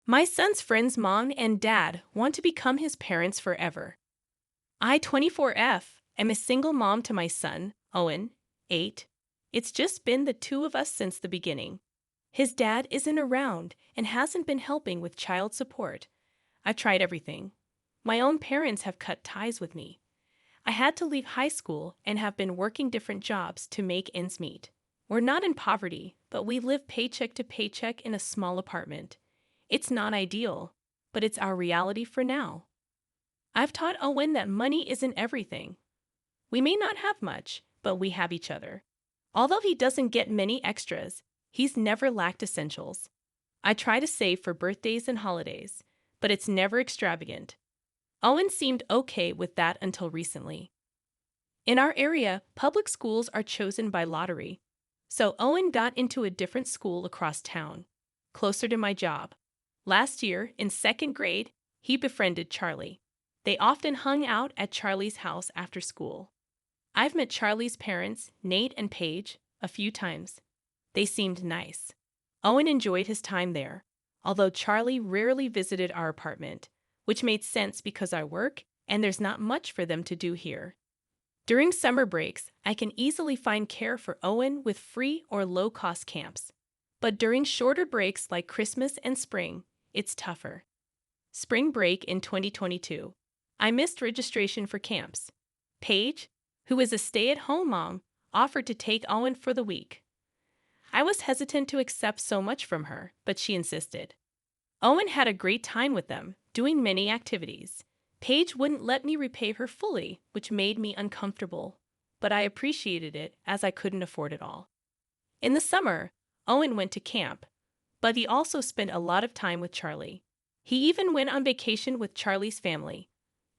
My son's friend's mom and dad want to become his parents forever. I, 24F, am a single mom to my son, Owen, 8. It's just been the two of us since the beginning. His dad isn't around and hasn't been helping with child support. I've tried everything. My own parents have cut ties with me. I had to leave high school and have been working different jobs to make ends meet. We're not in poverty, but we live paycheck to paycheck in a small apartment. It's not ideal, but it's our reality for now. I've taught Owen that money isn't everything. We may not have much, but we have each other. Although he doesn't get many extras, he's never lacked essentials. I try to save for birthdays and holidays, but it's never extravagant. Owen seemed okay with that until recently. In our area, public schools are chosen by lottery. So Owen got into a different school across town, closer to my job. Last year, in second grade, he befriended Charlie. They often hung out at Charlie's house after school. I've met Charlie's parents, Nate and Paige, a few times. They seemed nice. Owen enjoyed his time there, although Charlie rarely visited our apartment, which made sense because I work and there's not much for them to do here. During summer breaks, I can easily find care for Owen with free or low-cost camps. But during shorter breaks like Christmas and spring, it's tougher. Spring break in 2022. I missed registration for camps. Paige, who is a stay-at-home mom, offered to take Owen for the week. I was hesitant to accept so much from her, but she insisted. Owen had a great time with them, doing many activities. Paige wouldn't let me repay her fully, which made me uncomfortable, but I appreciated it as I couldn't afford it all. In the summer, Owen went to camp, but he also spent a lot of time with Charlie. He even went on vacation with Charlie's family.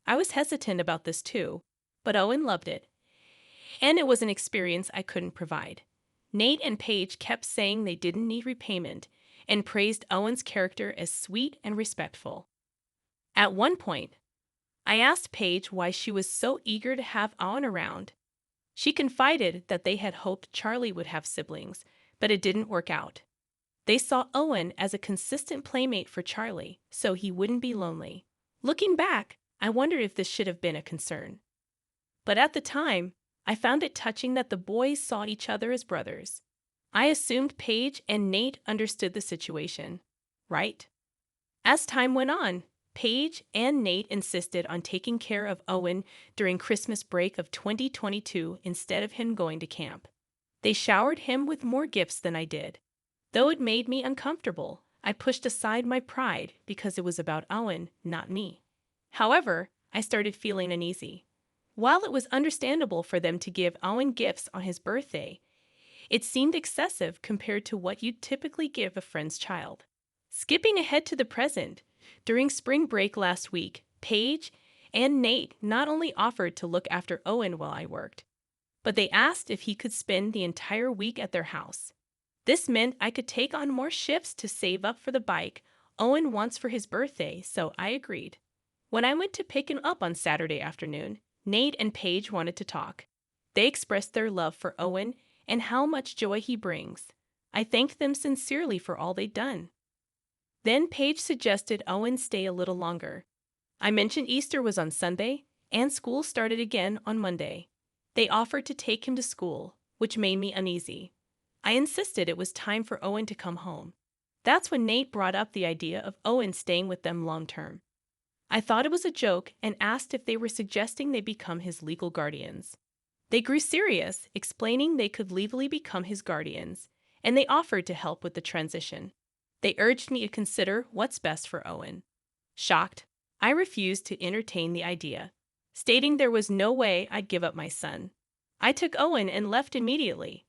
I was hesitant about this too, but Owen loved it. And it was an experience I couldn't provide. Nate and Paige kept saying they didn't need repayment and praised Owen's character as sweet and respectful. At one point, I asked Paige why she was so eager to have Owen around. She confided that they had hoped Charlie would have siblings, but it didn't work out. They saw Owen as a consistent playmate for Charlie, so he wouldn't be lonely. Looking back, I wondered if this should have been a concern. But at the time, I found it touching that the boys saw each other as brothers. I assumed Paige and Nate understood the situation, right? As time went on, Paige and Nate insisted on taking care of Owen during Christmas break of 2022 instead of him going to camp. They showered him with more gifts than I did. Though it made me uncomfortable, I pushed aside my pride because it was about Owen, not me. However, I started feeling uneasy. While it was understandable for them to give Owen gifts on his birthday, it seemed excessive compared to what you'd typically give a friend's child. Skipping ahead to the present, during spring break last week, Paige and Nate not only offered to look after Owen while I worked, but they asked if he could spend the entire week at their house. This meant I could take on more shifts to save up for the bike Owen wants for his birthday, so I agreed. When I went to pick him up on Saturday afternoon, Nate and Paige wanted to talk. They expressed their love for Owen and how much joy he brings. I thanked them sincerely for all they'd done. Then Paige suggested Owen stay a little longer. I mentioned Easter was on Sunday, and school started again on Monday. They offered to take him to school, which made me uneasy. I insisted it was time for Owen to come home. That's when Nate brought up the idea of Owen staying with them long term. I thought it was a joke and asked if they were suggesting they become his legal guardians. They grew serious, explaining they could legally become his guardians, and they offered to help with the transition. They urged me to consider what's best for Owen. Shocked, I refused to entertain the idea, stating there was no way I'd give up my son. I took Owen and left immediately.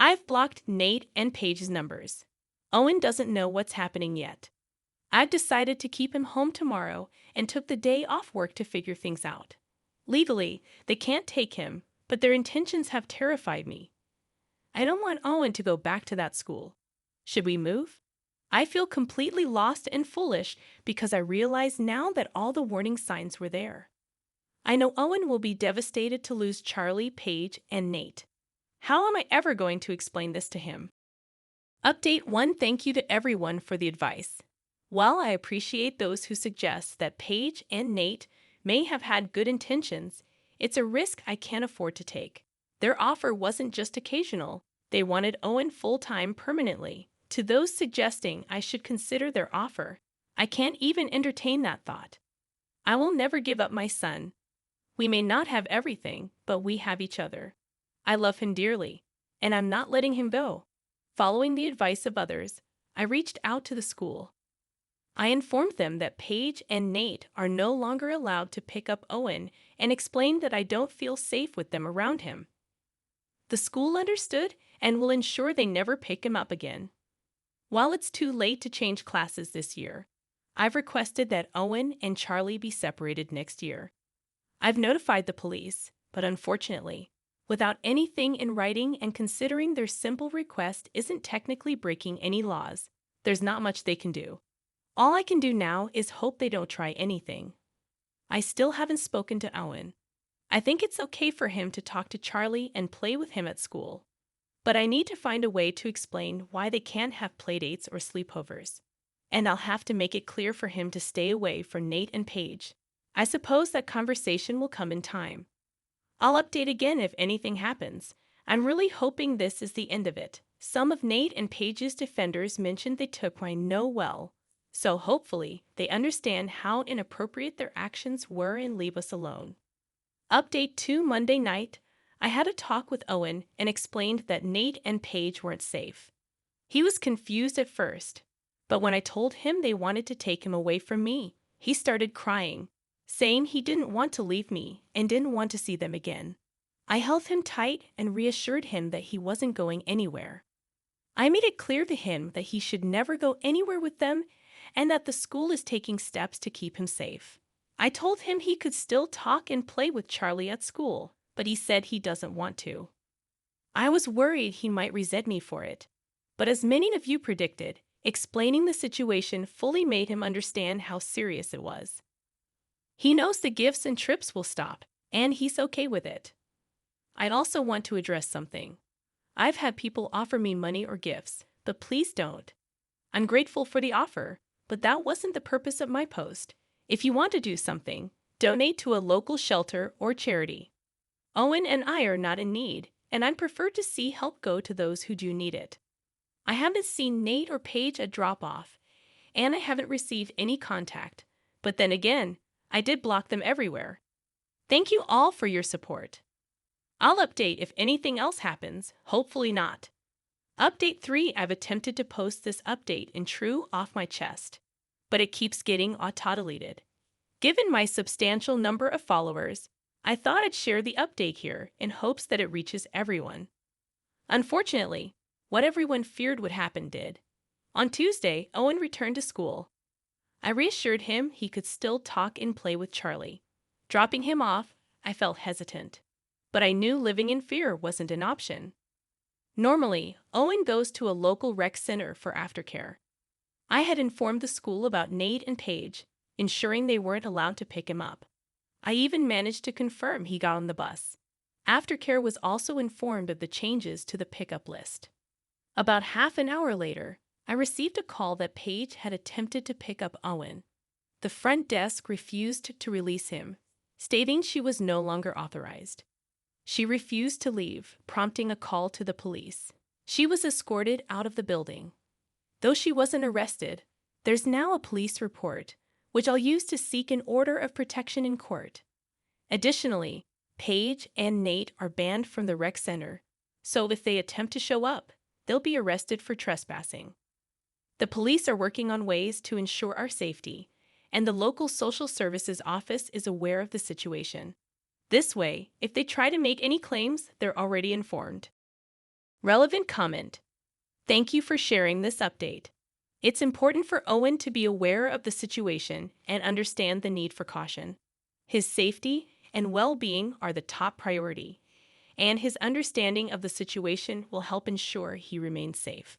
I've blocked Nate and Paige's numbers. Owen doesn't know what's happening yet. I've decided to keep him home tomorrow and took the day off work to figure things out. Legally, they can't take him, but their intentions have terrified me. I don't want Owen to go back to that school. Should we move? I feel completely lost and foolish because I realize now that all the warning signs were there. I know Owen will be devastated to lose Charlie, Paige, and Nate. How am I ever going to explain this to him? Update 1. Thank you to everyone for the advice. While I appreciate those who suggest that Paige and Nate may have had good intentions, it's a risk I can't afford to take. Their offer wasn't just occasional, they wanted Owen full-time permanently. To those suggesting I should consider their offer, I can't even entertain that thought. I will never give up my son. We may not have everything, but we have each other. I love him dearly, and I'm not letting him go. Following the advice of others, I reached out to the school. I informed them that Paige and Nate are no longer allowed to pick up Owen and explained that I don't feel safe with them around him. The school understood and will ensure they never pick him up again. While it's too late to change classes this year, I've requested that Owen and Charlie be separated next year. I've notified the police, but unfortunately, without anything in writing and considering their simple request isn't technically breaking any laws, there's not much they can do. All I can do now is hope they don't try anything. I still haven't spoken to Owen. I think it's okay for him to talk to Charlie and play with him at school. But I need to find a way to explain why they can't have playdates or sleepovers. And I'll have to make it clear for him to stay away from Nate and Paige. I suppose that conversation will come in time. I'll update again if anything happens. I'm really hoping this is the end of it. Some of Nate and Paige's defenders mentioned they took my no well, so hopefully they understand how inappropriate their actions were and leave us alone. Update 2 Monday night, I had a talk with Owen and explained that Nate and Paige weren't safe. He was confused at first, but when I told him they wanted to take him away from me, he started crying, saying he didn't want to leave me and didn't want to see them again. I held him tight and reassured him that he wasn't going anywhere. I made it clear to him that he should never go anywhere with them and that the school is taking steps to keep him safe. I told him he could still talk and play with Charlie at school, but he said he doesn't want to. I was worried he might resent me for it, but as many of you predicted, explaining the situation fully made him understand how serious it was. He knows the gifts and trips will stop, and he's okay with it. I'd also want to address something. I've had people offer me money or gifts, but please don't. I'm grateful for the offer, but that wasn't the purpose of my post. If you want to do something, donate to a local shelter or charity. Owen and I are not in need, and I'd prefer to see help go to those who do need it. I haven't seen Nate or Paige at drop-off, and I haven't received any contact, but then again, I did block them everywhere. Thank you all for your support. I'll update if anything else happens, hopefully not. Update 3, I've attempted to post this update in true off my chest, but it keeps getting auto-deleted. Given my substantial number of followers, I thought I'd share the update here in hopes that it reaches everyone. Unfortunately, what everyone feared would happen did. On Tuesday, Owen returned to school. I reassured him he could still talk and play with Charlie. Dropping him off, I felt hesitant, but I knew living in fear wasn't an option. Normally, Owen goes to a local rec center for aftercare. I had informed the school about Nate and Paige, ensuring they weren't allowed to pick him up. I even managed to confirm he got on the bus. Aftercare was also informed of the changes to the pickup list. About half an hour later, I received a call that Paige had attempted to pick up Owen. The front desk refused to release him, stating she was no longer authorized. She refused to leave, prompting a call to the police. She was escorted out of the building. Though she wasn't arrested, there's now a police report, which I'll use to seek an order of protection in court. Additionally, Paige and Nate are banned from the rec center, so if they attempt to show up, they'll be arrested for trespassing. The police are working on ways to ensure our safety, and the local social services office is aware of the situation. This way, if they try to make any claims, they're already informed. Relevant comment. Thank you for sharing this update. It's important for Owen to be aware of the situation and understand the need for caution. His safety and well-being are the top priority, and his understanding of the situation will help ensure he remains safe.